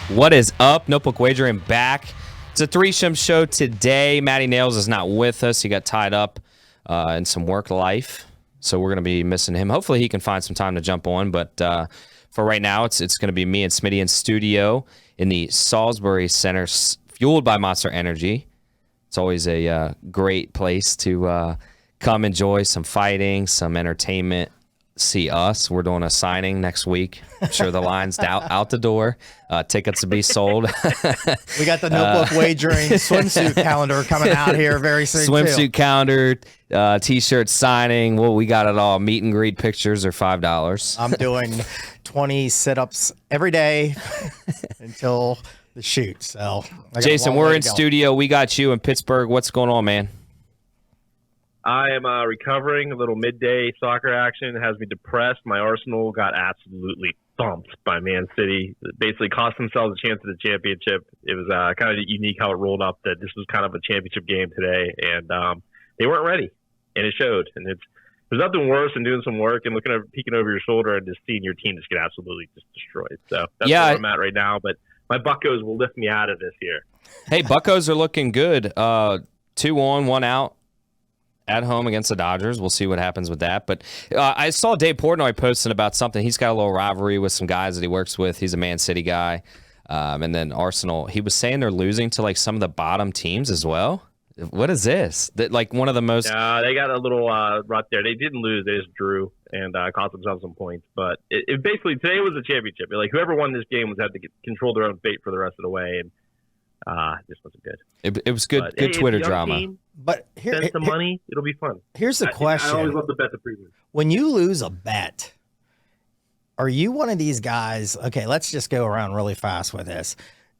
What is up? Notebook Wagering back. It's a threesome show today. Matty Nails is not with us. He got tied up in some work life, so we're going to be missing him. Hopefully he can find some time to jump on, but for right now, it's going to be me and Smitty in studio in the Salisbury Center, fueled by Monster Energy. It's always a great place to come enjoy some fighting, some entertainment. See us. We're doing a signing next week. I'm sure the line's out the door. Tickets to be sold. We got the Notebook Wagering swimsuit calendar coming out here very soon. Swimsuit calendar, T-shirt signing. Well, we got it all. Meet and greet pictures are $5. I'm doing 20 sit-ups every day until the shoot. So, Jason, we're in studio. We got you in Pittsburgh. What's going on, man? I am recovering. A little midday soccer action has me depressed. My Arsenal got absolutely thumped by Man City. Basically cost themselves a chance at the championship. It was kind of unique how it rolled up that this was kind of a championship game today, and they weren't ready, and it showed. And there's nothing worse than doing some work and peeking over your shoulder and just seeing your team just get absolutely just destroyed. So that's where I'm at right now. But my Buccos will lift me out of this here. Hey, Buccos are looking good. 2 on, 1 out. At home against the Dodgers. We'll see what happens with that. But I saw Dave Portnoy posting about something. He's got a little rivalry with some guys that he works with. He's a Man City guy. And then Arsenal, he was saying they're losing to like some of the bottom teams as well. What is this? Like one of the most... they got a little rut there. They didn't lose. They just drew and cost themselves some points. But it basically, today was a championship. Like whoever won this game had to control their own fate for the rest of the way. And this wasn't good. It was good. Good Twitter drama. Team, but spend some money, it'll be fun. Here's the question: I always love the bet the preview. When you lose a bet, are you one of these guys? Okay, let's just go around really fast with this.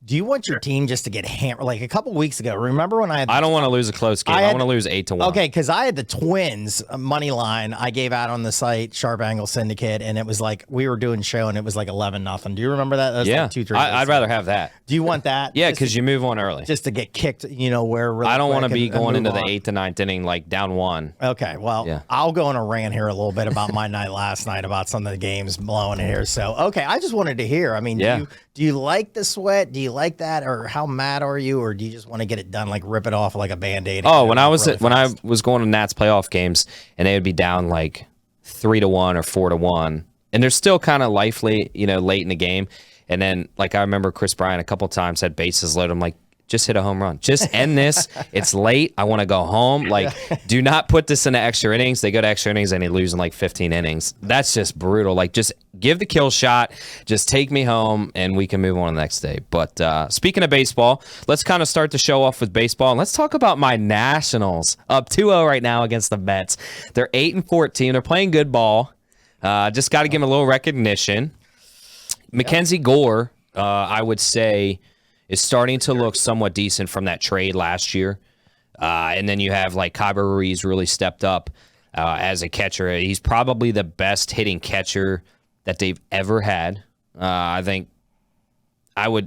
Do you want your team just to get hammered? Like a couple weeks ago, remember when I don't want to lose a close game. I want to lose 8-1. Okay, because I had the Twins money line I gave out on the site, Sharp Angle Syndicate, and it was like we were doing show, and it was like 11-0. Do you remember that? That was yeah, like 2-3. I'd rather have that. Do you want that? Yeah, because you move on early. Just to get kicked, where really I don't want to be going into the on. 8th to 9th inning like down 1. Okay, well, yeah. I'll go on a rant here a little bit about my night last night about some of the games blowing here. So, okay, I just wanted to hear. I mean, do you like the sweat? Do you like that, or how mad are you, or do you just want to get it done, like rip it off like a Band-Aid? Oh, when I was going to Nats playoff games, and they would be down like 3-1 or 4-1, and they're still kind of lively, late in the game, and then like I remember Chris Bryant a couple times had bases loaded. I'm like, just hit a home run. Just end this. It's late. I want to go home. Like, do not put this into extra innings. They go to extra innings and they lose in like 15 innings. That's just brutal. Like, just give the kill shot. Just take me home and we can move on the next day. But speaking of baseball, let's kind of start the show off with baseball. And let's talk about my Nationals. Up 2-0 right now against the Mets. They're 8-14. They're playing good ball. Just got to give them a little recognition. Mackenzie Gore, I would say, is starting to look somewhat decent from that trade last year. And then you have like Kyber Ruiz really stepped up as a catcher. He's probably the best hitting catcher that they've ever had. I think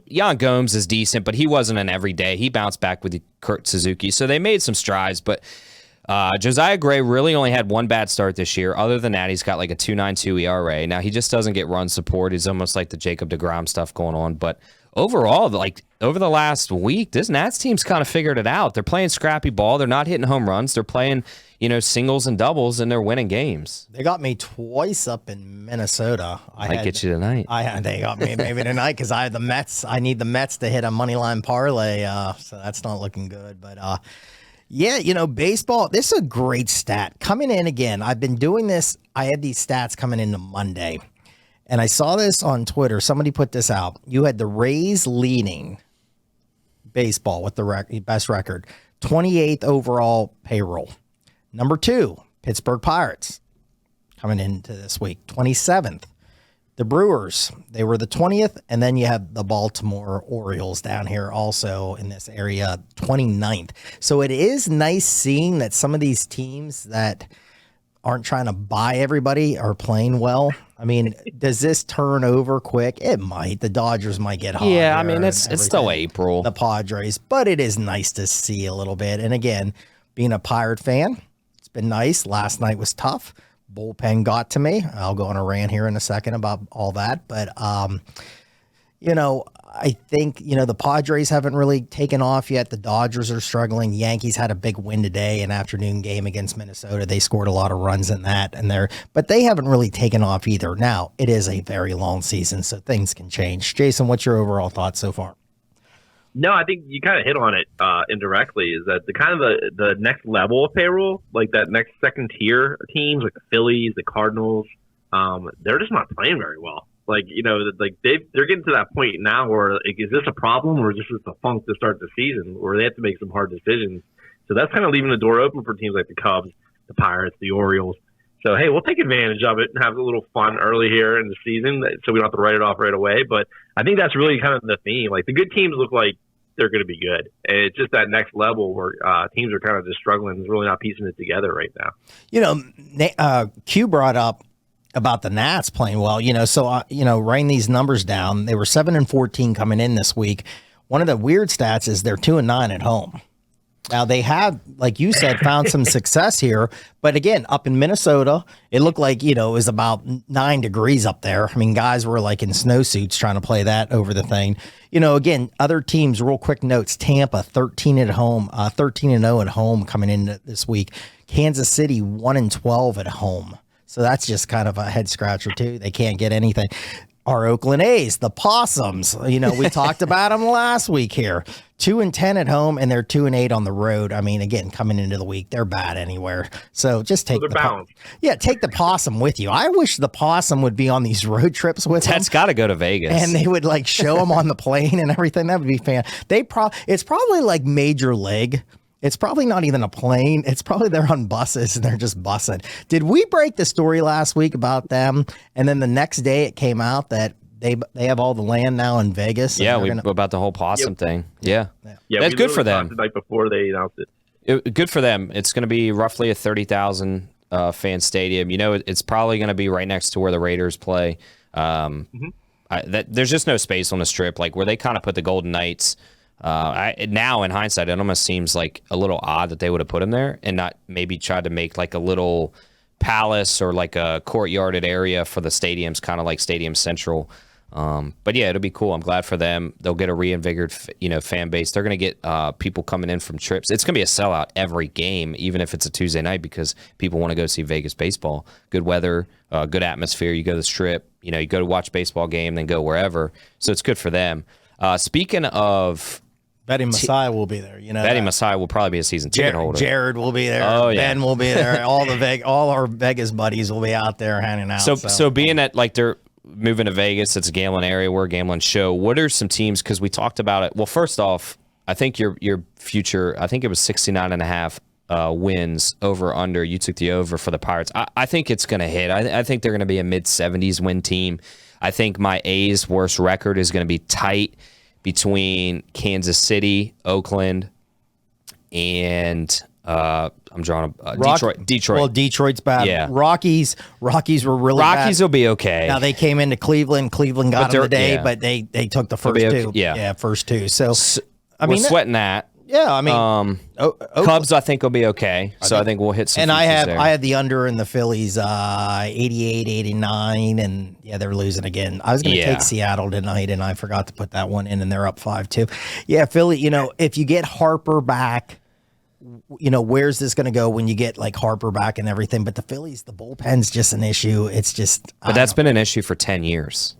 Yan Gomes is decent, but he wasn't an everyday. He bounced back with Kurt Suzuki. So they made some strides, but Josiah Gray really only had one bad start this year. Other than that, he's got like a 2.92 ERA. Now, he just doesn't get run support. He's almost like the Jacob deGrom stuff going on. But overall, like over the last week, this Nats team's kind of figured it out. They're playing scrappy ball. They're not hitting home runs. They're playing, singles and doubles, and they're winning games. They got me twice up in Minnesota. Might get you tonight. They got me maybe tonight because I have the Mets. I need the Mets to hit a money line parlay, so that's not looking good. But baseball, this is a great stat. Coming in again, I've been doing this. I had these stats coming into Monday. And I saw this on Twitter. Somebody put this out. You had the Rays leading baseball with the best record, 28th overall payroll. Number 2, Pittsburgh Pirates coming into this week, 27th. The Brewers, they were the 20th. And then you have the Baltimore Orioles down here also in this area, 29th. So it is nice seeing that some of these teams that aren't trying to buy everybody are playing well. I mean, does this turn over quick? It might. The Dodgers might get hot. Yeah, I mean, it's still April. The Padres, but it is nice to see a little bit. And again, being a Pirate fan, it's been nice. Last night was tough. Bullpen got to me. I'll go on a rant here in a second about all that. But, I think, the Padres haven't really taken off yet. The Dodgers are struggling. Yankees had a big win today, an afternoon game against Minnesota. They scored a lot of runs in that, but they haven't really taken off either. Now, it is a very long season, so things can change. Jason, what's your overall thoughts so far? No, I think you kind of hit on it indirectly. Is that the kind of the next level of payroll, like that next second tier teams, like the Phillies, the Cardinals, they're just not playing very well. Like they're getting to that point now where is this a problem or is this just a funk to start the season, where they have to make some hard decisions. So that's kind of leaving the door open for teams like the Cubs, the Pirates, the Orioles. So, hey, we'll take advantage of it and have a little fun early here in the season so we don't have to write it off right away. But I think that's really kind of the theme. Like, the good teams look like they're going to be good. And it's just that next level where teams are kind of just struggling and really not piecing it together right now. Q brought up about the Nats playing well, so, writing these numbers down, they were 7-14 coming in this week. One of the weird stats is they're 2-9 at home. Now, they have, like you said, found some success here. But again, up in Minnesota, it looked like, it was about 9 degrees up there. I mean, guys were like in snowsuits trying to play that over the thing. Again, other teams, real quick notes, Tampa 13-0 at home coming in this week. Kansas City 1-12 at home. So that's just kind of a head scratcher, too. They can't get anything. Our Oakland A's, the Possums, we talked about them last week here. 2-10 at home, and they're 2-8 on the road. I mean, again, coming into the week, they're bad anywhere. So just take take the Possum with you. I wish the Possum would be on these road trips with them. That's got to go to Vegas, and they would like show them on the plane and everything. That would be fan. It's probably like Major League. It's probably not even a plane. It's probably they're on buses and they're just bussing. Did we break the story last week about them? And then the next day it came out that they have all the land now in Vegas. Yeah, about the whole Possum thing. Yeah, that's good for them. The night before they announced it. Good for them. It's going to be roughly a 30,000 fan stadium. It's probably going to be right next to where the Raiders play. There's just no space on the Strip, like where they kind of put the Golden Knights. Now in hindsight, it almost seems like a little odd that they would have put him there and not maybe tried to make like a little palace or like a courtyarded area for the stadiums, kind of like Stadium Central. But yeah, it'll be cool. I'm glad for them. They'll get a reinvigorated, fan base. They're going to get people coming in from trips. It's going to be a sellout every game, even if it's a Tuesday night, because people want to go see Vegas baseball. Good weather, good atmosphere. You go to the Strip, you go to watch a baseball game, then go wherever. So it's good for them. Speaking of, Betty Messiah will be there. Betty Messiah will probably be a season ticket holder. Jared will be there. Oh, yeah. Ben will be there. All our Vegas buddies will be out there hanging out. So being that like they're moving to Vegas, it's a gambling area. We're a gambling show. What are some teams? Because we talked about it. Well, first off, I think your future. I think it was 69.5 wins over under. You took the over for the Pirates. I think it's going to hit. I think they're going to be a mid-70s win team. I think my A's worst record is going to be tight between Kansas City, Oakland, and I'm drawing Detroit. Well, Detroit's bad. Yeah. Rockies were really bad. Rockies will be okay. Now they came into Cleveland. Cleveland got them today, but they took the first two. Yeah, first two. So we're sweating that. Yeah, I mean, Cubs I think will be okay. So I think we'll hit some. And I there. had the under in the Phillies, 88, 89, and yeah, they're losing again. I was going to take Seattle tonight, and I forgot to put that one in, and they're up 5-2. Yeah, Philly. If you get Harper back, where's this going to go when you get like Harper back and everything? But the Phillies, the bullpen's just an issue. It's just. But that's been an issue for 10 years.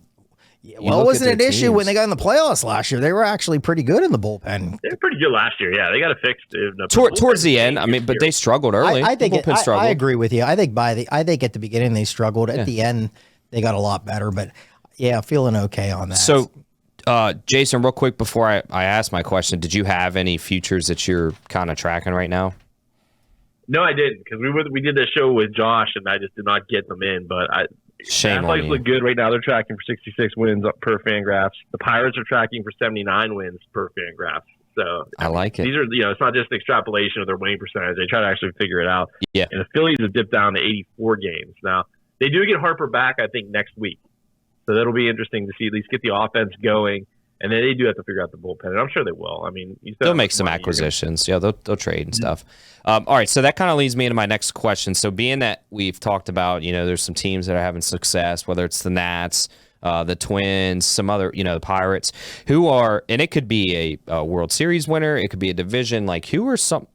Yeah, well, it wasn't an issue when they got in the playoffs last year. They were actually pretty good in the bullpen. They were pretty good last year. Yeah, they got it fixed. Towards the end, I mean, but they struggled early. I think I agree with you. I think at the beginning they struggled. At the end, they got a lot better. But yeah, feeling okay on that. So, Jason, real quick before I ask my question, did you have any futures that you're kind of tracking right now? No, I didn't, because we did this show with Josh, and I just did not get them in. But Shame on you. Look good right now. They're tracking for 66 wins per Fangraphs. The Pirates are tracking for 79 wins per Fangraphs. So I like it. These are, it's not just an extrapolation of their winning percentage. They try to actually figure it out. Yeah. And the Phillies have dipped down to 84 games. Now, they do get Harper back, I think, next week. So that'll be interesting to see, at least get the offense going. And then they do have to figure out the bullpen, and I'm sure they will. I mean, they'll make some acquisitions. Yeah, they'll trade and stuff. All right, so that kind of leads me into my next question. So being that we've talked about, there's some teams that are having success, whether it's the Nats, the Twins, some other, the Pirates, who are, and it could be a World Series winner, it could be a division. Like,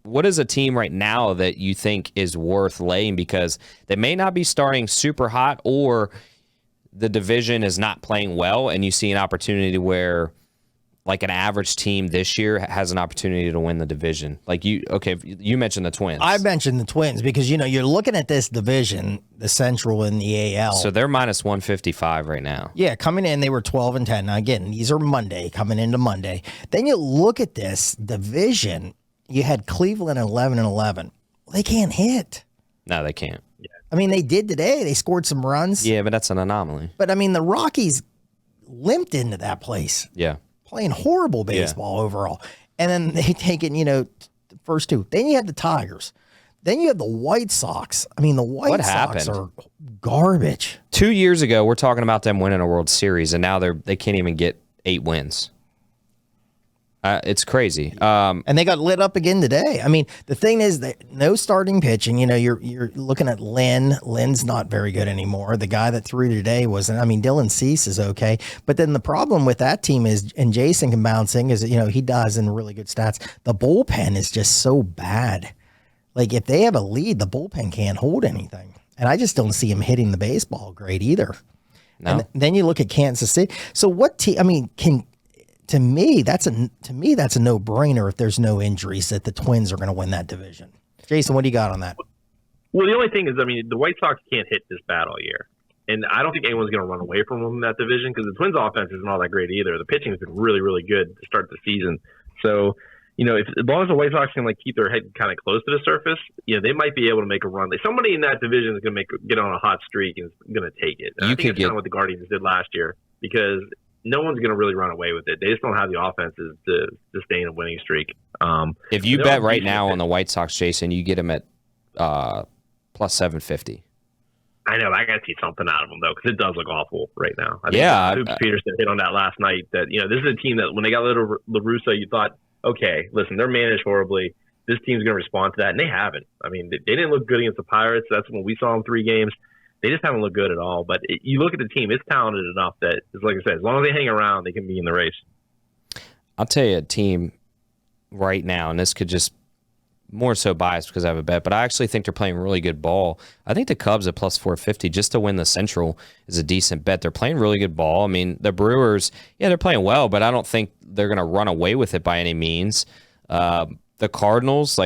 what is a team right now that you think is worth laying because they may not be starting super hot, or the division is not playing well, and you see an opportunity where, like, an average team this year has an opportunity to win the division? Like, you mentioned the Twins. I mentioned the Twins because, you're looking at this division, the Central and the AL. So they're minus 155 right now. Yeah, coming in, they were 12-10. Now, again, these are Monday, coming into Monday. Then you look at this division, you had Cleveland 11-11. They can't hit. No, they can't. I mean, they did today. They scored some runs. Yeah, but that's an anomaly. But, I mean, the Rockies limped into that place. Yeah. Playing horrible baseball overall. And then they take it, the first two. Then you have the Tigers. Then you have the White Sox. I mean, the White Sox are garbage. 2 years ago, we're talking about them winning a World Series, and now they can't even get 8 wins. It's crazy. And they got lit up again today. I mean, the thing is that no starting pitching. You're looking at Lynn. Lynn's not very good anymore. The guy that threw today wasn't. I mean, Dylan Cease is okay. But then the problem with that team is, and Jason can bounce in, is, he does in really good stats. The bullpen is just so bad. Like, if they have a lead, the bullpen can't hold anything. And I just don't see him hitting the baseball great either. No. And then you look at Kansas City. So what team, to me, that's a no-brainer if there's no injuries that the Twins are going to win that division. Jason, what do you got on that? Well, the only thing is, the White Sox can't hit this bad all year. And I don't think anyone's going to run away from them in that division because the Twins' offense isn't all that great either. The pitching has been really, really good to start the season. So, as long as the White Sox can keep their head kind of close to the surface, they might be able to make a run. Somebody in that division is going to get on a hot streak and is going to take it. And I think that's kind of what the Guardians did last year because no one's going to really run away with it. They just don't have the offenses to sustain a winning streak. If you bet right now on the White Sox, Jason, you get them at plus 750. I know. I got to see something out of them, though, because it does look awful right now. I think Peterson hit on that last night that, this is a team that when they got rid of La Russa, you thought, okay, listen, they're managed horribly. This team's going to respond to that, and they haven't. They didn't look good against the Pirates. That's when we saw them 3 games. They just haven't looked good at all. But you look at the team, it's talented enough that, like I said, as long as they hang around, they can be in the race. I'll tell you a team right now, and this could just more so biased because I have a bet, but I actually think they're playing really good ball. I think the Cubs at plus 450 just to win the Central is a decent bet. They're playing really good ball. The Brewers, they're playing well, but I don't think they're going to run away with it by any means. The Cardinals,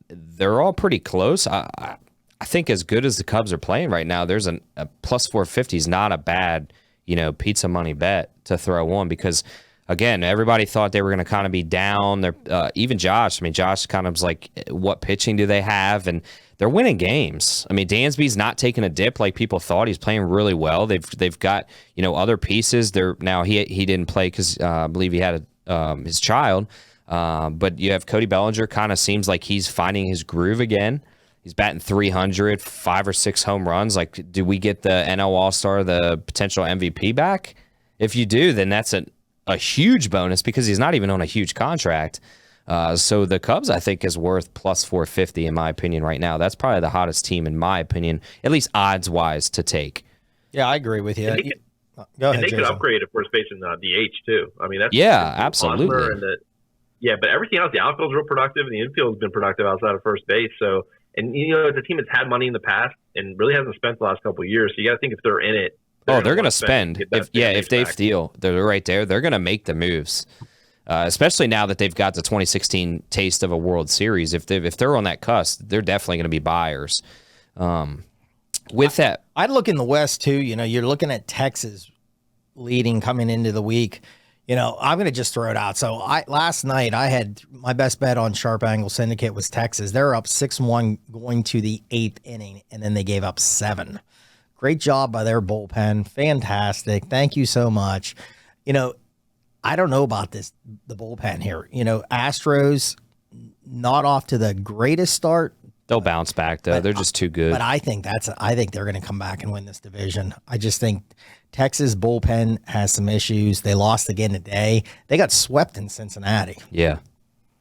they're all pretty close. I think as good as the Cubs are playing right now, there's a plus 450 is not a bad, pizza money bet to throw on because, again, everybody thought they were going to kind of be down. They're even Josh. Josh kind of was like, what pitching do they have? And they're winning games. Dansby's not taking a dip like people thought. He's playing really well. They've got other pieces. Now he didn't play because I believe he had his child. But you have Cody Bellinger. Kind of seems like he's finding his groove again. He's batting 300, 5 or 6 home runs. Do we get the NL All-Star, the potential MVP back? If you do, then that's a huge bonus because he's not even on a huge contract. So the Cubs, I think, is worth plus 450 in my opinion right now. That's probably the hottest team in my opinion, at least odds-wise, to take. Yeah, I agree with you. Go ahead, Jason. Could upgrade at first base in DH too. That's absolutely. But everything else, the outfield's real productive, and the infield's been productive outside of first base. So. And, it's a team that's had money in the past and really hasn't spent the last couple of years. So you got to think if they're in it. They're going to spend. If they feel they're right there, they're going to make the moves. Especially now that they've got the 2016 taste of a World Series. If they're on that cusp, they're definitely going to be buyers. With that, I'd look in the West too. You're looking at Texas leading coming into the week. I'm going to just throw it out. So last night I had my best bet on Sharp Angle Syndicate was Texas. They're up 6-1 going to the 8th inning, and then they gave up 7. Great job by their bullpen. Fantastic. Thank you so much. I don't know about the bullpen here. Astros not off to the greatest start. They'll bounce back though. They're just too good. But I think they're going to come back and win this division. I just think Texas bullpen has some issues. They lost again today. They got swept in Cincinnati. Yeah.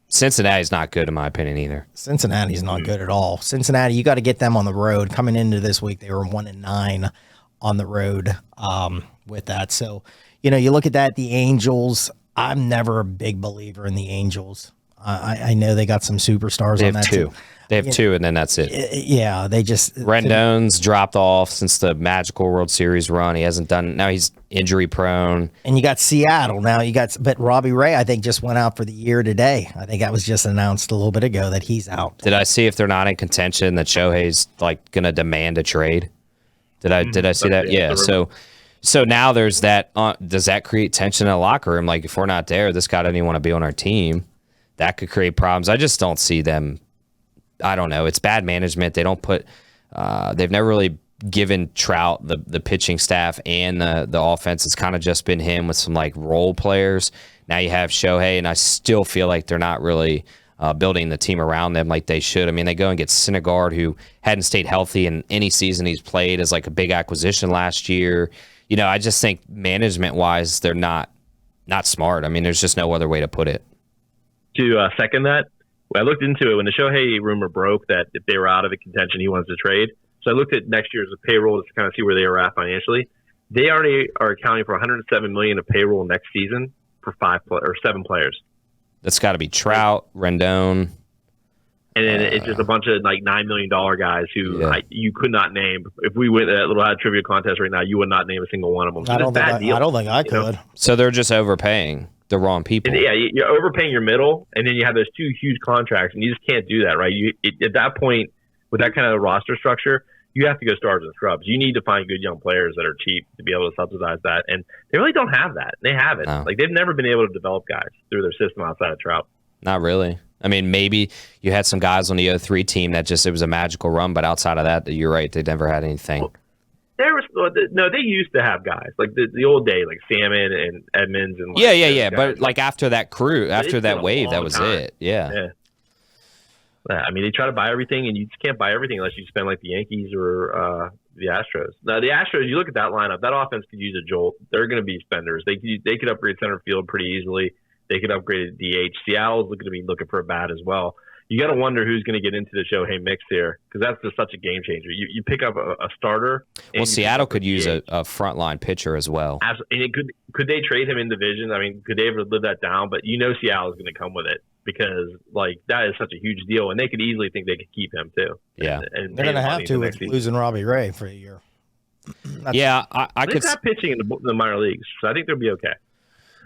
Cincinnati's not good in my opinion either. Cincinnati's not good at all. Cincinnati, you got to get them on the road. Coming into this week, they were 1-9 on the road with that. So, you look at that, the Angels. I'm never a big believer in the Angels. I know they got some superstars on that two. team. They have two, and then that's it. Yeah, they just Rendon's dropped off since the magical World Series run. He hasn't done. Now he's injury prone. And you got Seattle now. But Robbie Ray, I think, just went out for the year today. I think that was just announced a little bit ago that he's out. Did I see if they're not in contention that Shohei's like going to demand a trade? Did I see that? Yeah. So now there's that. Does that create tension in the locker room? Like if we're not there, this guy doesn't even want to be on our team. That could create problems. I just don't see them. I don't know. It's bad management. They don't put. They've never really given Trout the pitching staff and the offense. It's kind of just been him with some like role players. Now you have Shohei, and I still feel like they're not really building the team around them like they should. I mean, they go and get Syndergaard, who hadn't stayed healthy in any season he's played, as like a big acquisition last year. I just think management wise, they're not smart. I mean, there's just no other way to put it. To second that, I looked into it when the Shohei rumor broke that if they were out of the contention, he wanted to trade. So I looked at next year's payroll to kind of see where they were at financially. They already are accounting for $107 million of payroll next season for 7 players. That's got to be Trout, Rendon, and then it's just a bunch of like $9 million guys who you could not name. If we went that little trivia contest right now, you would not name a single one of them. So I don't think I could. So they're just overpaying the wrong people. And you're overpaying your middle, and then you have those 2 huge contracts, and you just can't do that, right? At that point, with that kind of roster structure, you have to go stars and scrubs. You need to find good young players that are cheap to be able to subsidize that, and they really don't have that. They haven't. No. Like they've never been able to develop guys through their system outside of Trout. Not really. I mean, maybe you had some guys on the 03 team that it was a magical run, but outside of that, you're right, they never had anything. Well, they used to have guys like the old day, like Salmon and Edmonds and But like after that crew, after that wave, that was it. Yeah. I mean, they try to buy everything, and you just can't buy everything unless you spend like the Yankees or the Astros. Now, the Astros, you look at that lineup, that offense could use a jolt. They're going to be spenders. They could upgrade center field pretty easily. They could upgrade DH. Seattle's going to be looking for a bat as well. You got to wonder who's going to get into the Shohei mix here, because that's just such a game changer. You pick up a starter. Well, Seattle could use a frontline pitcher as well. Absolutely. And could they trade him in division? I mean, could they ever live that down? But Seattle's going to come with it, because like that is such a huge deal, and they could easily think they could keep him too. Yeah, and they're going to have to with losing Robbie Ray for a year. I could. They're not pitching in the minor leagues, so I think they'll be okay.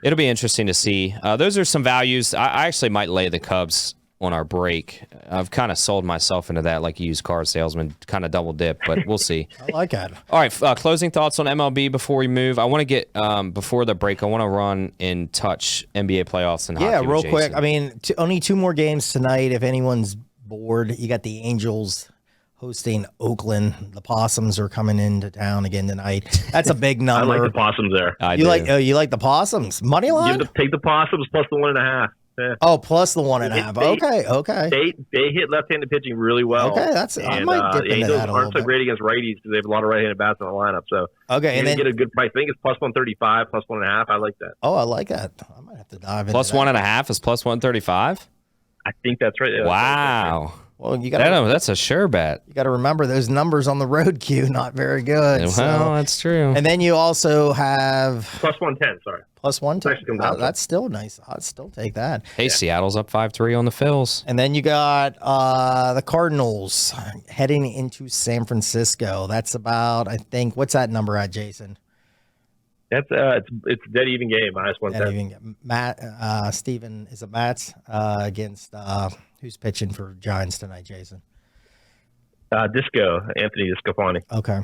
It'll be interesting to see. Those are some values. I actually might lay the Cubs on our break. I've kind of sold myself into that like a used car salesman, kind of double dip, but we'll see. I like that. All right, closing thoughts on MLB before we move. I want to get, before the break, I want to run and touch NBA playoffs and hockey. Yeah, real quick. I mean, only 2 more games tonight. If anyone's bored, you got the Angels hosting Oakland. The Possums are coming into town again tonight. That's a big number. I like the Possums there. You like the Possums? Money line? Take the Possums plus the 1.5. Yeah. Oh, plus the 1.5. Okay. They hit left-handed pitching really well. Okay, I might dip into that a little aren't so bit. great against righties because they have a lot of right-handed bats in the lineup. So and then get a good price. I think it's plus 135, plus 1.5. I like that. Oh, I like that. I might have to dive into plus 1.5 is plus 135. I think that's right. Yeah, wow. Well, that's a sure bet. You got to remember those numbers on the road queue, not very good. Well, that's true. And then you also have plus 110. Sorry, plus 110. That's still nice. I'd still take that. Hey, Seattle's up 5-3 on the Phils. And then you got the Cardinals heading into San Francisco. That's about, I think, what's that number at, Jason? That's it's a dead even game, minus 110. Matt, Steven, is it Matt's against who's pitching for Giants tonight, Jason? Anthony Discofani. Okay.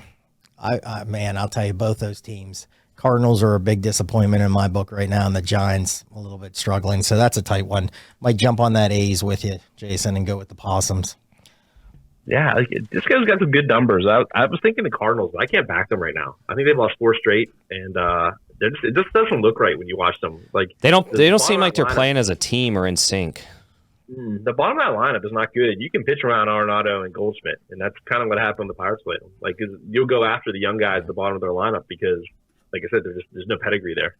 I'll tell you, both those teams. Cardinals are a big disappointment in my book right now, and the Giants a little bit struggling. So that's a tight one. Might jump on that A's with you, Jason, and go with the Possums. Yeah, Disco's got some good numbers. I was thinking the Cardinals, but I can't back them right now. I think they've lost 4 straight, and it just doesn't look right when you watch them. Like they don't seem like they're playing as a team or in sync. The bottom of that lineup is not good. You can pitch around Arenado and Goldschmidt, and that's kind of what happened when the Pirates played them. Like, you'll go after the young guys at the bottom of their lineup because, like I said, there's no pedigree there.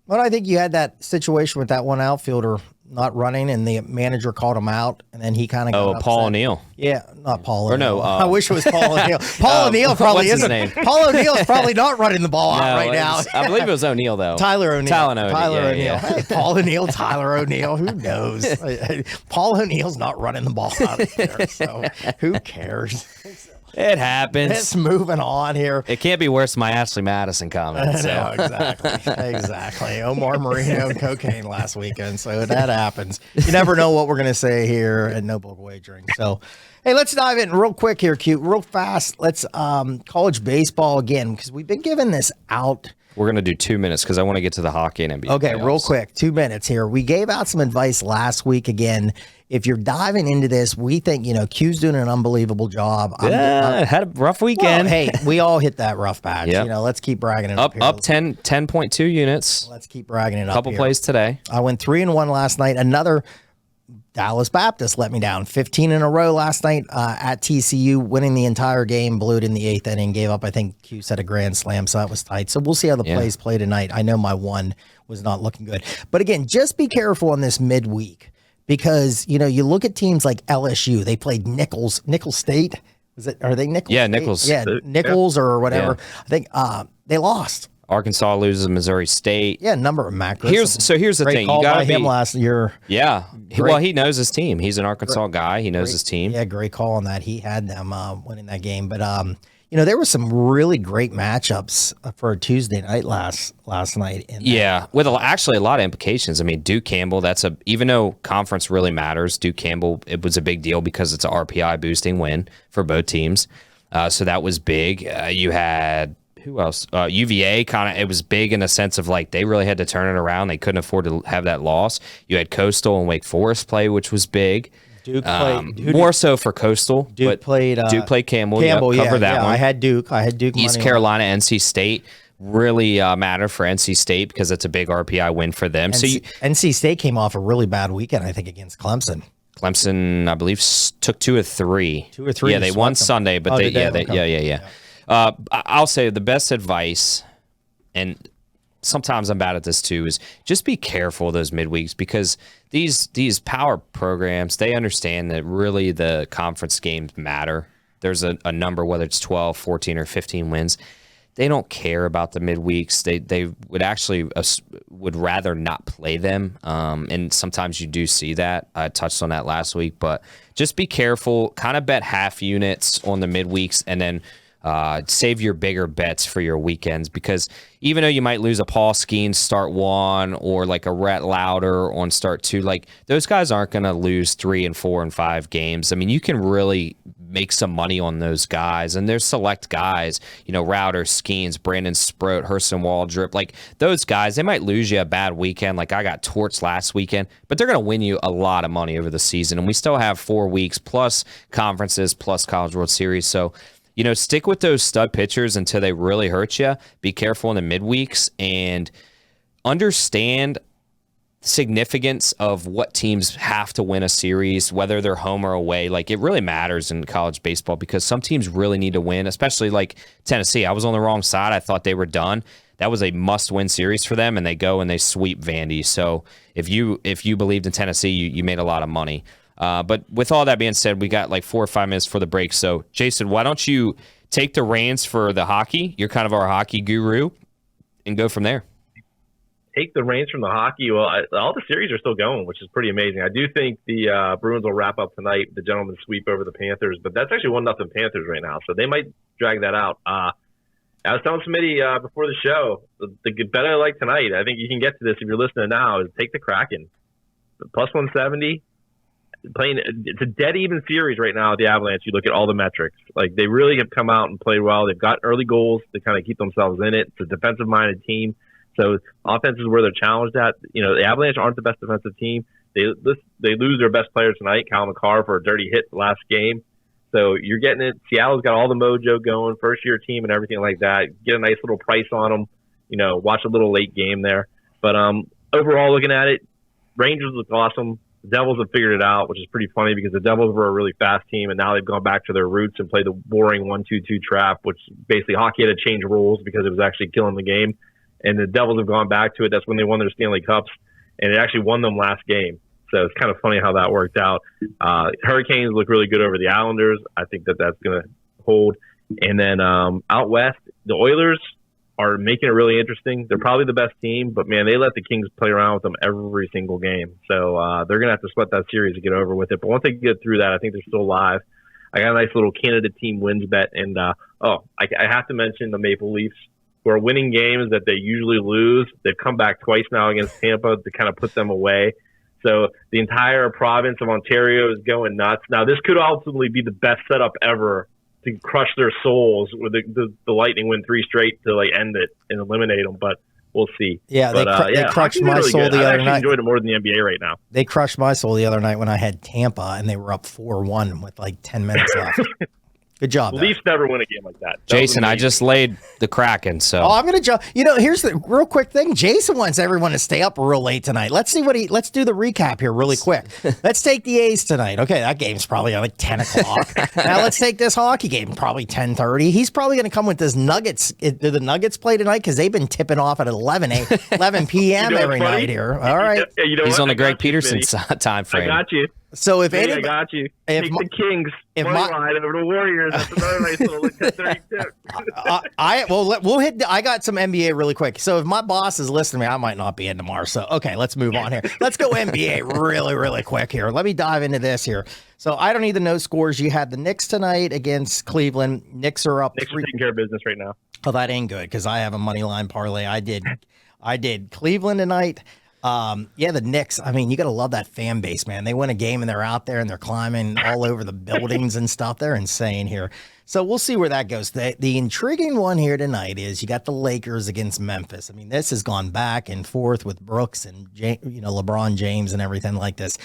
Well, I think you had that situation with that one outfielder not running, and the manager called him out, and then he kind of got upset. Paul O'Neill. Yeah, not Paul Or O'Neill. no, I wish it was Paul O'Neill. Paul O'Neill probably what's his isn't. name? Paul O'Neill's probably not running the ball out right now. I believe it was O'Neill, though. Tyler O'Neill. Tyler O'Neill. Yeah. Hey, Paul O'Neill, Tyler O'Neill. Who knows? Paul O'Neill's not running the ball out of there, so who cares? It happens. It's moving on here. It can't be worse than my Ashley Madison comment. So. No, exactly. Omar Marino and cocaine last weekend, so that happens. You never know what we're going to say here at No Book Wagering. So, hey, let's dive in real quick here, Q, real fast. Let's college baseball again, because we've been giving this out. We're going to do 2 minutes because I want to get to the hockey and NBA. Okay, playoffs. real quick, 2 minutes here. We gave out some advice last week. Again, if you're diving into this, we think, Q's doing an unbelievable job. Had a rough weekend. Well, hey, we all hit that rough patch. Yep. Let's keep bragging it up here. Up 10.2 units. Let's keep bragging it up. Couple plays today. I went 3-1 last night. Another Dallas Baptist let me down. 15 in a row last night at TCU, winning the entire game, blew it in the 8th inning, gave up, I think Q said, a grand slam, so that was tight. So we'll see how the plays play tonight. I know my one was not looking good. But again, just be careful on this midweek because, you look at teams like LSU. They played Nicholls State. Are they Nicholls? Yeah, State? Nicholls. Yeah, Nicholls or whatever. Yeah. I think they lost. Arkansas loses Missouri State. Yeah, number of macros. Here's the Great thing. call You got by him last year. Yeah. Great. Well, he knows his team. He's an Arkansas guy. He knows his team. Yeah, great call on that. He had them winning that game. But there were some really great matchups for a Tuesday night last night. With actually a lot of implications. I mean, Duke Campbell. Even though conference really matters, Duke Campbell, it was a big deal because it's an RPI boosting win for both teams. So that was big. You had. Who else? UVA it was big in the sense of like they really had to turn it around. They couldn't afford to have that loss. You had Coastal and Wake Forest play, which was big. Duke played more so for Coastal. Duke played Campbell. Campbell, cover that one. I had Duke. East Carolina, NC State really mattered for NC State because it's a big RPI win for them. NC State came off a really bad weekend, I think, against Clemson. Clemson, I believe, took 2 of 3. 2 or 3. Yeah, they won Sunday, but yeah. I'll say the best advice, and sometimes I'm bad at this too, is just be careful of those midweeks because these power programs, they understand that really the conference games matter. There's a number, whether it's 12, 14, or 15 wins. They don't care about the midweeks. They would actually would rather not play them. And sometimes you do see that. I touched on that last week, but just be careful. Kind of bet half units on the midweeks and then save your bigger bets for your weekends because even though you might lose a Paul Skeens start 1 or like a Rhett Lauder on start 2, like those guys aren't going to lose 3 and 4 and 5 games. I mean, you can really make some money on those guys, and there's select guys, Router, Skeens, Brandon Sproat, Hurston Waldrop, like those guys, they might lose you a bad weekend. Like I got torched last weekend, but they're going to win you a lot of money over the season, and we still have 4 weeks plus conferences plus College World Series. So stick with those stud pitchers until they really hurt you. Be careful in the midweeks and understand significance of what teams have to win a series, whether they're home or away. Like it really matters in college baseball because some teams really need to win, especially like Tennessee. I was on the wrong side. I thought they were done. That was a must-win series for them, and they go and they sweep Vandy. So if you believed in Tennessee, you made a lot of money. But with all that being said, we got like 4 or 5 minutes for the break. So, Jason, why don't you take the reins for the hockey? You're kind of our hockey guru, and go from there. Take the reins from the hockey. Well, all the series are still going, which is pretty amazing. I do think the Bruins will wrap up tonight with the gentleman's sweep over the Panthers, but that's actually 1-0 Panthers right now, so they might drag that out. I was telling Smitty before the show, the bet I like tonight, I think you can get to this if you're listening now, is take the Kraken. Plus 170. It's a dead even series right now at the Avalanche. You look at all the metrics, like they really have come out and played well. They've got early goals to kind of keep themselves in it. It's a defensive minded team, so offense is where they're challenged at. The Avalanche aren't the best defensive team. They lose their best player tonight, Kyle McCarr, for a dirty hit last game. So you're getting it. Seattle's got all the mojo going, first year team and everything like that. Get a nice little price on them. Watch a little late game there. But overall, looking at it, Rangers look awesome. The Devils have figured it out, which is pretty funny because the Devils were a really fast team, and now they've gone back to their roots and play the boring 1-2-2 trap, which basically hockey had to change rules because it was actually killing the game. And the Devils have gone back to it. That's when they won their Stanley Cups, and it actually won them last game. So it's kind of funny how that worked out. Hurricanes look really good over the Islanders. I think that's going to hold. And then out west, the Oilers are making it really interesting. They're probably the best team, but, man, they let the Kings play around with them every single game. So they're going to have to sweat that series to get over with it. But once they get through that, I think they're still alive. I got a nice little Canada team wins bet. And, I have to mention the Maple Leafs, who are winning games that they usually lose. They've come back twice now against Tampa to kind of put them away. So the entire province of Ontario is going nuts. Now, this could ultimately be the best setup ever to crush their souls, where the Lightning win 3 straight to end it and eliminate them. But we'll see. Yeah, they crushed my soul the other night. I enjoyed it more than the NBA right now. They crushed my soul the other night when I had Tampa and they were up 4-1 with 10 minutes left. Good job. The Leafs never win a game like that. Jason, I just laid the Kraken, so. Oh, I'm going to jump. Here's the real quick thing. Jason wants everyone to stay up real late tonight. Let's do the recap here really quick. Let's take the A's tonight. Okay, that game's probably at 10 o'clock. Now let's take this hockey game, probably 10:30. He's probably going to come with this Nuggets. Do the Nuggets play tonight? Because they've been tipping off at 11 p.m. every night here. All right. He's on the Greg Peterson time frame. I got you. So if I got you. Take the Kings line over the Warriors. That's another nice little 10:30 tip. We'll hit. I got some NBA really quick. So if my boss is listening to me, I might not be in tomorrow. So okay, let's move on here. Let's go NBA really, really quick here. Let me dive into this here. So I don't need the no scores. You had the Knicks tonight against Cleveland. Knicks are up. Knicks are taking care of business right now. Oh, that ain't good because I have a money line parlay. I did Cleveland tonight. The Knicks, you got to love that fan base, man. They win a game and they're out there and they're climbing all over the buildings and stuff. They're insane here. So we'll see where that goes. The intriguing one here tonight is you got the Lakers against Memphis. This has gone back and forth with Brooks and LeBron James and everything like this.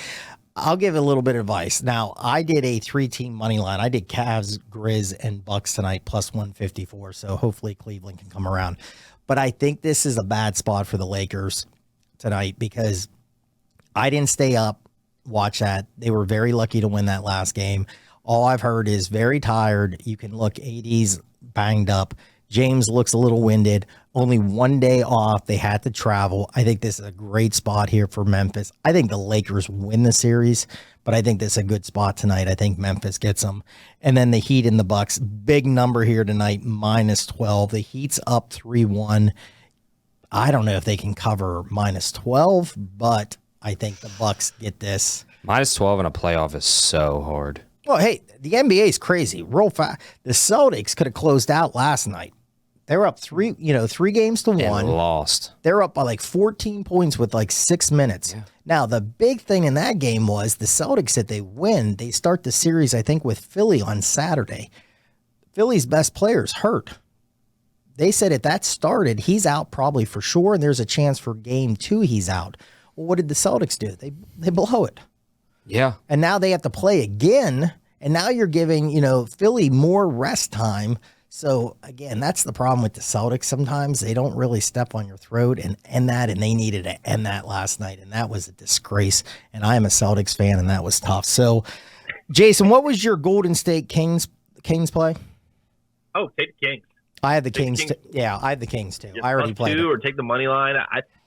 I'll give a little bit of advice. Now, I did a 3-team money line. I did Cavs, Grizz, and Bucks tonight, plus 154. So hopefully Cleveland can come around. But I think this is a bad spot for the Lakers tonight because I didn't stay up, watch that. They were very lucky to win that last game. All I've heard is very tired. You can look 80s banged up. James looks a little winded. Only one day off. They had to travel. I think this is a great spot here for Memphis. I think the Lakers win the series, but I think this is a good spot tonight. I think Memphis gets them. And then the Heat and the Bucks. Big number here tonight, minus 12. The Heat's up 3-1. I don't know if they can cover minus 12, but I think the Bucks get this. Minus 12 in a playoff is so hard. Well, hey, the NBA is crazy. Real fast. The Celtics could have closed out last night. They were up 3 games to 1. And lost. They're up by 14 points with 6 minutes. Yeah. Now, the big thing in that game was the Celtics, if they win, they start the series, I think, with Philly on Saturday. Philly's best player's hurt. They said if that started, he's out probably for sure, and there's a chance for game 2 he's out. Well, what did the Celtics do? They blow it. Yeah. And now they have to play again, and now you're giving, Philly more rest time. So, again, that's the problem with the Celtics sometimes. They don't really step on your throat and end that, and they needed to end that last night, and that was a disgrace. And I am a Celtics fan, and that was tough. So, Jason, what was your Golden State Kings play? Oh, take the Kings. I had the Kings. I had the Kings too. Yeah, I already played it. Or take the money line.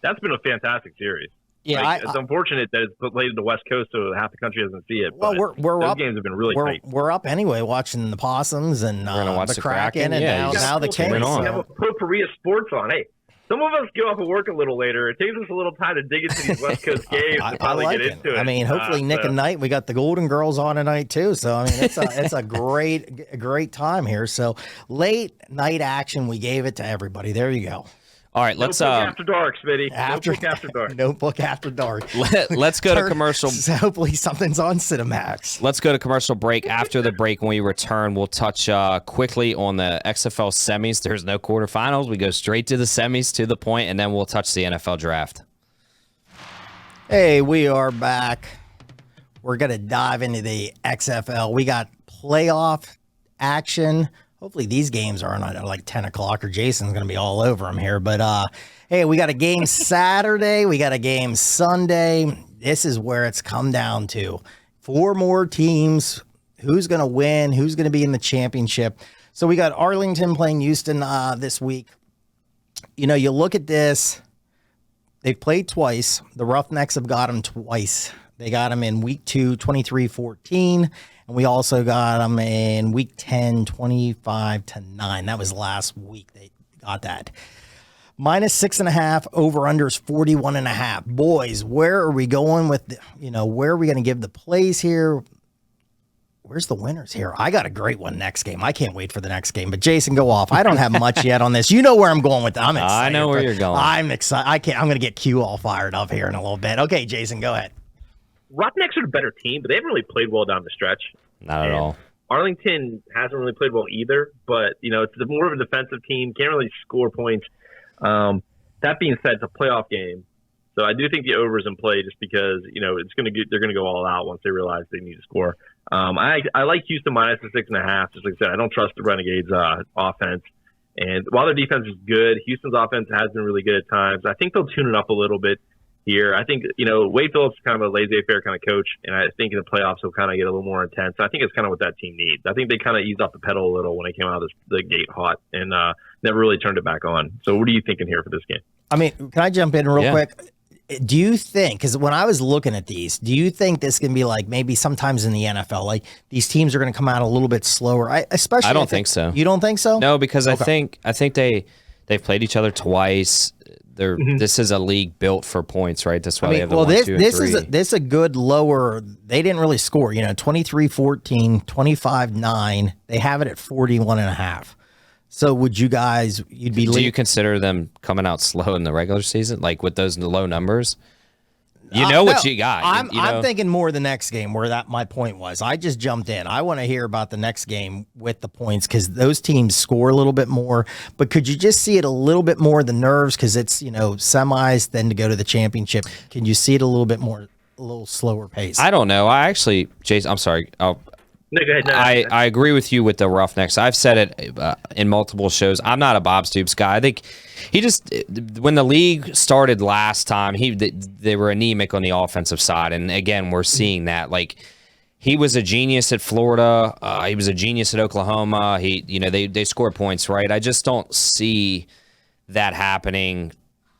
That's been a fantastic series. Yeah, it's unfortunate that it's played in the West Coast, so half the country doesn't see it. Well, we're those up. Games have been really tight. We're up anyway, watching the Possums and the Kraken, and now the Kings. We have a potpourri of sports on. Hey, some of us get off of work a little later. It takes us a little time to dig into these West Coast games to finally get into it. Hopefully Nick and Knight, we got the Golden Girls on tonight too. So it's a great time here. So late night action, we gave it to everybody. There you go. All right, let's after dark, Smitty. Notebook after dark. Notebook after dark. Let's go to commercial. Hopefully something's on Cinemax. Let's go to commercial break. After the break, when we return, we'll touch quickly on the XFL semis. There's no quarterfinals. We go straight to the semis, to the point, and then we'll touch the NFL draft. Hey, we are back. We're going to dive into the XFL. We got playoff action. Hopefully these games aren't at 10 o'clock or Jason's going to be all over them here. But, hey, we got a game Saturday. We got a game Sunday. This is where it's come down to 4 more teams. Who's going to win? Who's going to be in the championship? So we got Arlington playing Houston this week. You look at this. They've played twice. The Roughnecks have got them twice. They got them in week 2, 23-14. And we also got them in week 10, 25-9. That was last week. They got that. -6.5, over-unders 41.5. Boys, where are we going with, where are we going to give the plays here? Where's the winners here? I got a great one next game. I can't wait for the next game. But Jason, go off. I don't have much yet on this. You know where I'm going with it. I'm excited. I know where you're going. I'm excited. I'm going to get Q all fired up here in a little bit. Okay, Jason, go ahead. Roughnecks are a better team, but they haven't really played well down the stretch. Not at all. Arlington hasn't really played well either, but, it's more of a defensive team. Can't really score points. That being said, it's a playoff game. So I do think the over is in play just because, they're going to go all out once they realize they need to score. I like Houston minus the 6.5. Just like I said, I don't trust the Renegades offense. And while their defense is good, Houston's offense has been really good at times. I think they'll tune it up a little bit here. I think, Wade Phillips is kind of a laissez-faire kind of coach, and I think in the playoffs he'll kind of get a little more intense. I think it's kind of what that team needs. I think they kind of eased off the pedal a little when they came out of the gate hot and never really turned it back on. So what are you thinking here for this game? I mean, can I jump in real quick? Do you think, because when I was looking at these, do you think this can be like maybe sometimes in the NFL, like these teams are going to come out a little bit slower? I don't think so. You don't think so? No, because okay. I think they've played each other twice. This is a league built for points, right? That's why they have the 1, 2, and 3. This is a good lower. They didn't really score, 23-14, 25-9. They have it at 41.5. So would you guys, do you consider them coming out slow in the regular season, like with those low numbers? What you got. I'm thinking more the next game where my point was. I just jumped in. I want to hear about the next game with the points because those teams score a little bit more. But could you just see it a little bit more, the nerves, because it's, semis, then to go to the championship. Can you see it a little bit more, a little slower pace? I don't know. Jason, I'm sorry. No, go ahead. No, I agree with you with the Roughnecks. I've said it in multiple shows. I'm not a Bob Stoops guy. I think when the league started last time, they were anemic on the offensive side, and again, we're seeing that. Like he was a genius at Florida. He was a genius at Oklahoma. They score points, right? I just don't see that happening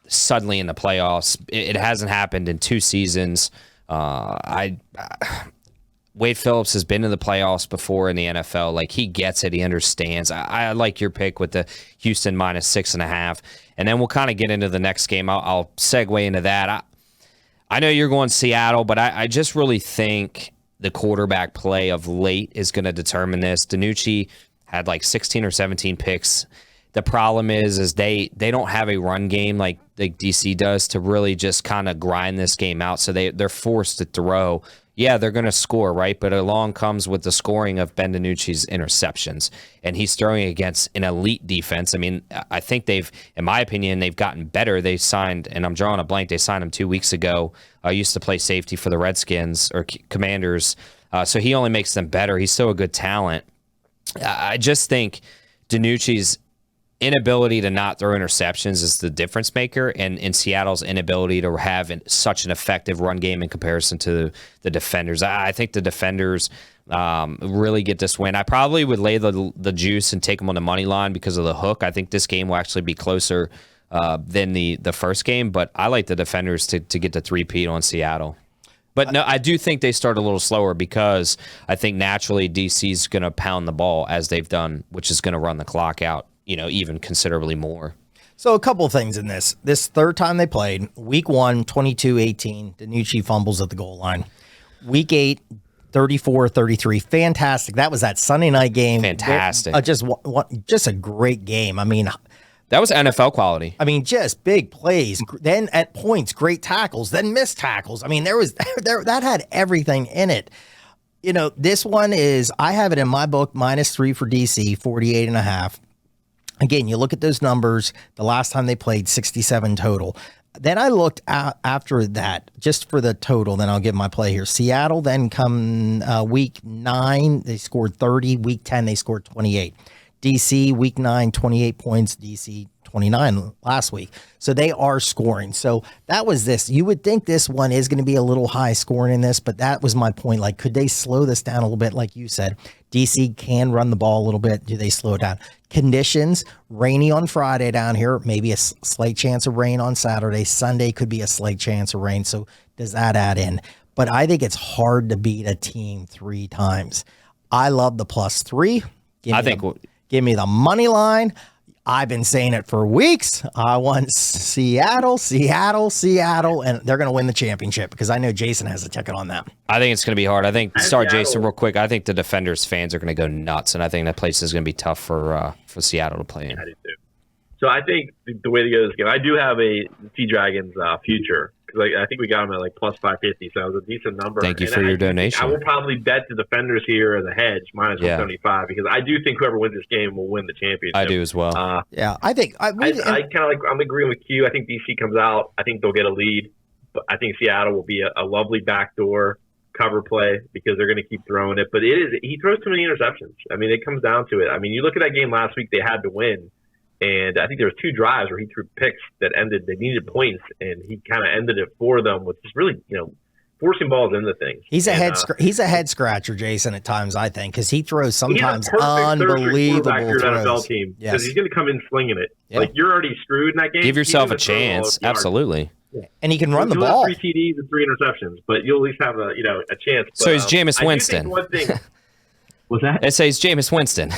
suddenly in the playoffs. It hasn't happened in 2 seasons. Wade Phillips has been to the playoffs before in the NFL. Like, he gets it. He understands. I like your pick with the Houston minus 6.5. And then we'll kind of get into the next game. I'll segue into that. I know you're going Seattle, but I just really think the quarterback play of late is going to determine this. DiNucci had like 16 or 17 picks. The problem is they don't have a run game like DC does to really just kind of grind this game out. So they're forced to throw. Yeah, they're going to score, right? But along comes with the scoring of Ben DiNucci's interceptions. And he's throwing against an elite defense. I mean, I think in my opinion, they've gotten better. They signed, and I'm drawing a blank, they signed him 2 weeks ago. Used to play safety for the Redskins or Commanders. So he only makes them better. He's still a good talent. I just think DiNucci's inability to not throw interceptions is the difference maker, and in Seattle's inability to have such an effective run game in comparison to the defenders. I think the defenders really get this win. I probably would lay the juice and take them on the money line because of the hook. I think this game will actually be closer than the first game, but I like the defenders to get the 3-peat on Seattle. But no, I do think they start a little slower because I think naturally DC's going to pound the ball as they've done, which is going to run the clock out, even considerably more. So a couple of things in this. This third time they played, week 1, 22-18, DiNucci fumbles at the goal line. Week 8, 34-33. Fantastic. That was that Sunday night game. Fantastic. Just a great game. I mean, that was NFL quality. I mean, just big plays. Then at points, great tackles, then missed tackles. I mean, that had everything in it. This one is, I have it in my book, -3 for DC, 48.5. Again, you look at those numbers, the last time they played, 67 total. Then I looked after that, just for the total, then I'll give my play here. Seattle then come week 9, they scored 30. Week 10, they scored 28. DC, week 9, 28 points. DC, 29 last week. So they are scoring. So that was this. You would think this one is going to be a little high scoring in this, but that was my point. Like, could they slow this down a little bit? Like you said, DC can run the ball a little bit. Do they slow it down? Conditions, rainy on Friday down here, maybe a slight chance of rain on Saturday. Sunday could be a slight chance of rain. So does that add in? but I think it's hard to beat a team 3 times. I love the +3. Give me the money line. I've been saying it for weeks. I want Seattle, and they're going to win the championship because I know Jason has a ticket on that. I think it's going to be hard. I think, sorry, Jason, real quick. I think the Defenders fans are going to go nuts, and I think that place is going to be tough for Seattle to play in. I do too. So I think the way to go this game, I do have a Sea Dragons future because I think we got them at like +550, so it was a decent number. Thank you for your donation. I will probably bet the Defenders here as a hedge -175 because I do think whoever wins this game will win the championship. I do as well. I think I'm agreeing with Q. I think DC comes out. I think they'll get a lead, but I think Seattle will be a lovely backdoor cover play because they're going to keep throwing it. But he throws too many interceptions. I mean, it comes down to it. I mean, you look at that game last week; they had to win. And I think there was 2 drives where he threw picks that ended. They needed points, and he kind of ended it for them with just really, forcing balls into things. He's a head scratcher, Jason. At times, I think, because he throws sometimes unbelievable throws. NFL team because he's going to come in slinging it. Yep. Like you're already screwed in that game. Give yourself a chance. Absolutely. Yeah. And he can run the ball. 3 TDs and 3 interceptions, but you'll at least have a chance. But, so he's Jameis Winston. One thing. What's that? It says Jameis Winston.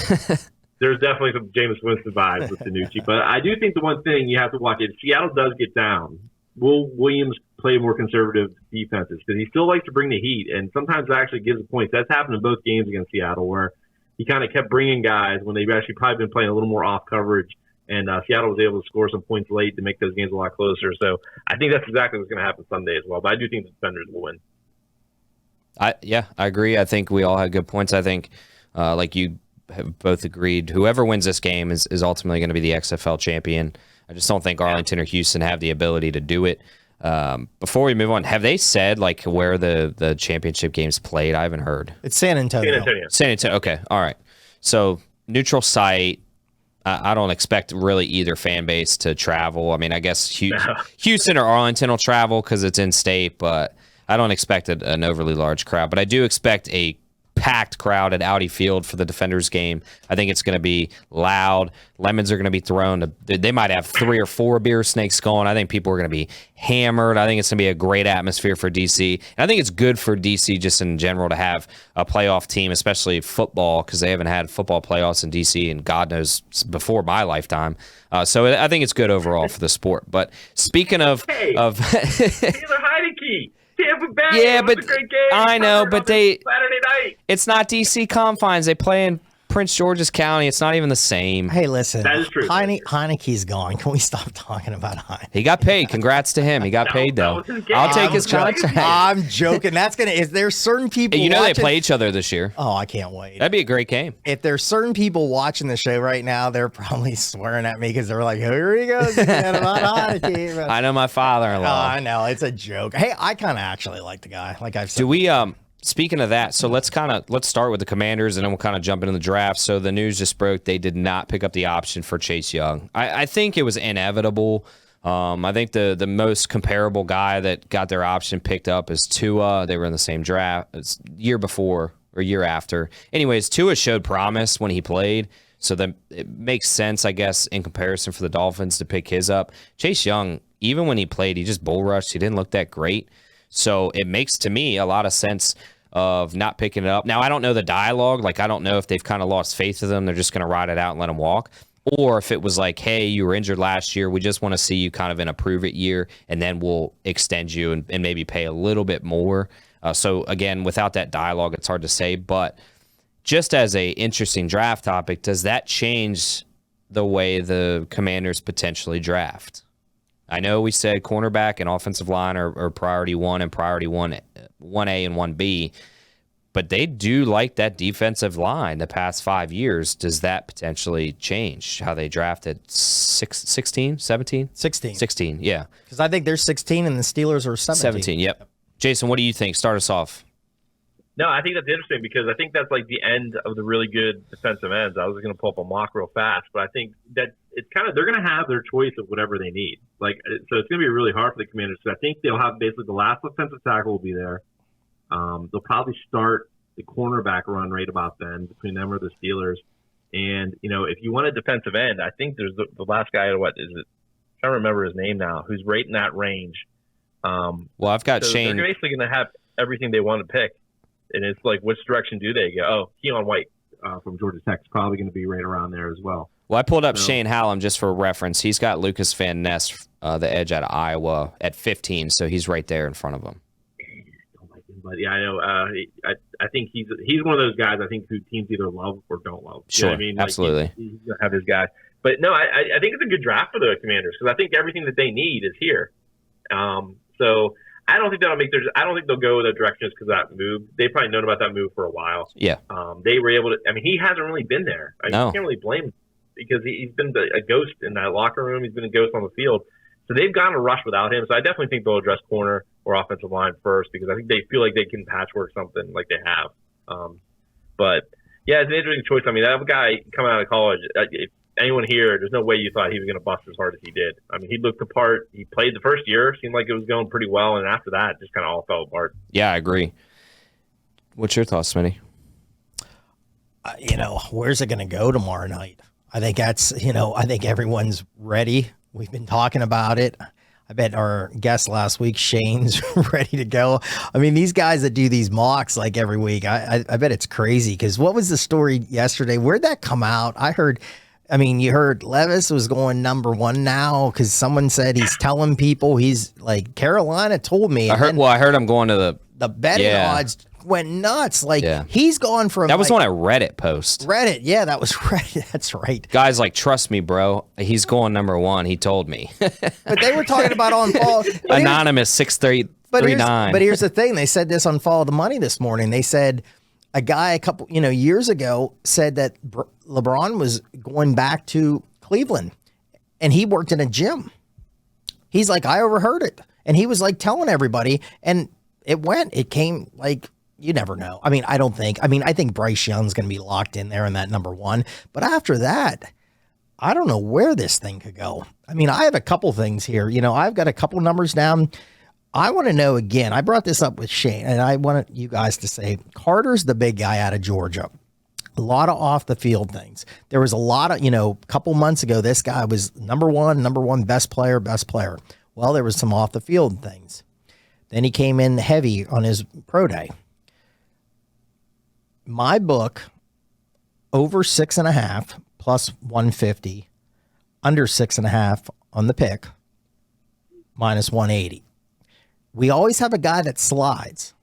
There's definitely some Jameis Winston vibes with Danucci. But I do think the one thing you have to watch is Seattle does get down. Will Williams play more conservative defenses? Because he still likes to bring the heat, and sometimes that actually gives the points. That's happened in both games against Seattle where he kind of kept bringing guys when they've actually probably been playing a little more off coverage, and Seattle was able to score some points late to make those games a lot closer. So I think that's exactly what's going to happen Sunday as well. But I do think the Defenders will win. I agree. I think we all had good points. I think, like you have both agreed, whoever wins this game is ultimately going to be the XFL champion. I just don't think Arlington or Houston have the ability to do it. Before we move on, have they said like where the championship game's played? I haven't heard. It's San Antonio. San Antonio. Okay. All right. So neutral site. I don't expect really either fan base to travel. I mean, I guess Houston or Arlington will travel because it's in state, but I don't expect an overly large crowd. But I do expect a packed crowd at Audi Field for the Defenders game. I think it's going to be loud. Lemons are going to be thrown. They might have 3 or 4 beer snakes going. I think people are going to be hammered. I think it's going to be a great atmosphere for DC. And I think it's good for DC just in general to have a playoff team, especially football, because they haven't had football playoffs in DC and God knows before my lifetime. So I think it's good overall for the sport. But speaking of Taylor Heineke. Tampa Bay. Yeah, but a great game. I know, but Saturday night. it's not DC confines. They play in Prince George's County. It's not even the same. Hey, listen. That is true. Heineke's gone. Can we stop talking about Heineke? He got paid. Congrats to him. He got paid though. I'll take his contract. I'm joking. Is there certain people? You know watching? they play each other this year. Oh, I can't wait. That'd be a great game. If there's certain people watching the show right now, they're probably swearing at me because they're like, "Here he goes again about Heineke." I know my father-in-law. Oh, I know it's a joke. Hey, I kind of actually like the guy. Like I've said. Do we? Speaking of that, so let's start with the Commanders, and then we'll kind of jump into the draft. So the news just broke; they did not pick up the option for Chase Young. I think it was inevitable. I think the most comparable guy that got their option picked up is Tua. They were in the same draft year before or year after. Anyways, Tua showed promise when he played, so then it makes sense, I guess, in comparison for the Dolphins to pick his up. Chase Young, even when he played, he just bull rushed. He didn't look that great. So it makes, to me, a lot of sense of not picking it up. Now, I don't know the dialogue. Like, I don't know if they've kind of lost faith in them. They're just going to ride it out and let him walk. Or if it was like, hey, you were injured last year. We just want to see you kind of in a prove-it year, and then we'll extend you and maybe pay a little bit more. So, again, without that dialogue, it's hard to say. But just as a interesting draft topic, does that change the way the Commanders potentially draft? I know we said cornerback and offensive line are priority 1 and priority 1A and 1B, but they do like that defensive line the past 5 years. Does that potentially change how they drafted 16, 17? 16. 16, yeah. Because I think they're 16 and the Steelers are 17. 17, yep. Jason, what do you think? Start us off. No, I think that's interesting because I think that's like the end of the really good defensive ends. I was going to pull up a mock real fast, but I think that it's kind of they're going to have their choice of whatever they need. Like, so it's going to be really hard for the Commanders. So I think they'll have basically the last offensive tackle will be there. They'll probably start the cornerback run right about then between them or the Steelers. And if you want a defensive end, I think there's the last guy. What is it? I'm trying to remember his name now. Who's right in that range? Well, I've got so Shane. They're basically going to have. everything they want to pick. And it's like, which direction do they go? Oh, Keon White from Georgia Tech is probably going to be right around there as well. Well, I pulled up Shane Hallam just for reference. He's got Lucas Van Ness, the edge out of Iowa, at 15, so he's right there in front of him. But yeah, I know. I think he's one of those guys. I think who teams either love or don't love. You Sure, know what I mean? absolutely. He's gonna have his guy. But no, I think it's a good draft for the Commanders because I think everything that they need is here. So I don't think that'll make I don't think they'll go that direction just because of that move. They've probably known about that move for a while. Yeah. They were able to. I mean, he hasn't really been there. No. You can't really blame him because he's been a ghost in that locker room. He's been a ghost on the field. So they've gone a rush without him. So I definitely think they'll address corner or offensive line first because I think they feel like they can patchwork something like they have. But yeah, it's an interesting choice. I mean, that guy coming out of college, if anyone here, there's no way you thought he was going to bust as hard as he did. I mean, he looked the part. He played the first year, seemed like it was going pretty well. And after that, it just kind of all fell apart. Yeah, I agree. What's your thoughts, Smitty? Where's it going to go tomorrow night? I think that's, I think everyone's ready. We've been talking about it. I bet our guest last week, Shane's ready to go. I mean, these guys that do these mocks like every week, I bet it's crazy. Because what was the story yesterday? Where'd that come out? You heard Levis was going number one now because someone said he's telling people he's like, Carolina told me. I heard him going to the betting odds went nuts. He's gone from that was on a Reddit post. Reddit, yeah, that was Reddit. That's right. Guys, trust me, bro. He's going number one. He told me. But they were talking about on Fall Anonymous 6339. But here's the thing. They said this on Follow the Money this morning. They said a guy a couple years ago said that LeBron was going back to Cleveland, and he worked in a gym. He's like, I overheard it, and he was like telling everybody, and it came like. You never know. I think Bryce Young's going to be locked in there in that number one. But after that, I don't know where this thing could go. I mean, I have a couple things here. I've got a couple numbers down. I want to know again. I brought this up with Shane, and I want you guys to say Carter's the big guy out of Georgia. A lot of off the field things. There was a lot of, a couple months ago, this guy was number one, best player. Well, there was some off the field things. Then he came in heavy on his pro day. My book, over 6.5 plus 150, under 6.5 on the pick, minus 180. We always have a guy that slides.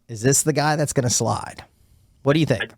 Is this the guy that's going to slide? What do you think?